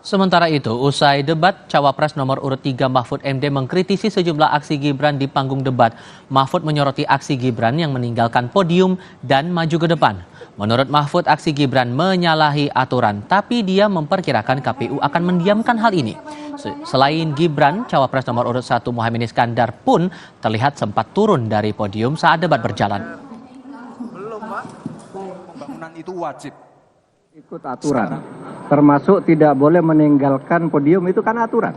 Sementara itu, usai debat, Cawapres nomor urut 3 Mahfud MD mengkritisi sejumlah aksi Gibran di panggung debat. Mahfud menyoroti aksi Gibran yang meninggalkan podium dan maju ke depan. Menurut Mahfud, aksi Gibran menyalahi aturan, tapi dia memperkirakan KPU akan mendiamkan hal ini. Selain Gibran, Cawapres nomor urut 1 Muhaimin Iskandar pun terlihat sempat turun dari podium saat debat berjalan. Belum, Pak. Pembangunan itu wajib ikut aturan, termasuk tidak boleh meninggalkan podium, itu kan aturan.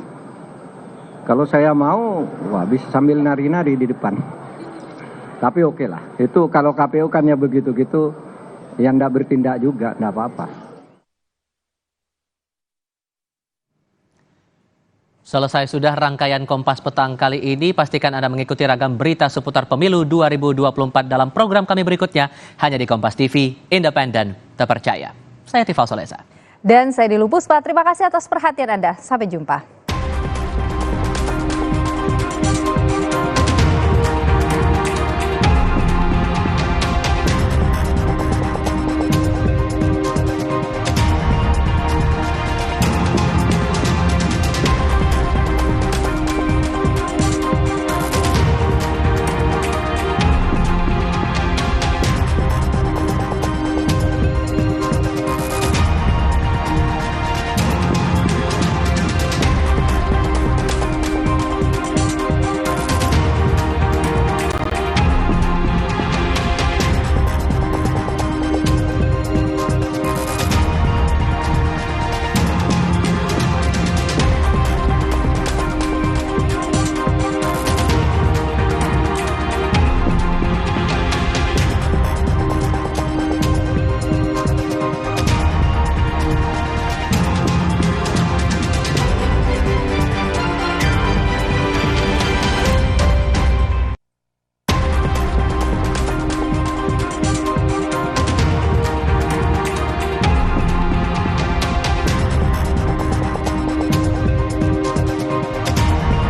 Kalau saya mau, wah bisa sambil nari-nari di depan. Tapi oke lah, itu kalau KPU kan ya begitu-gitu, yang tidak bertindak juga, tidak apa-apa. Selesai sudah rangkaian Kompas Petang kali ini. Pastikan Anda mengikuti ragam berita seputar pemilu 2024 dalam program kami berikutnya. Hanya di Kompas TV, independen, terpercaya. Saya Tifal Solesa. Dan saya Dilu Puspa, terima kasih atas perhatian Anda. Sampai jumpa.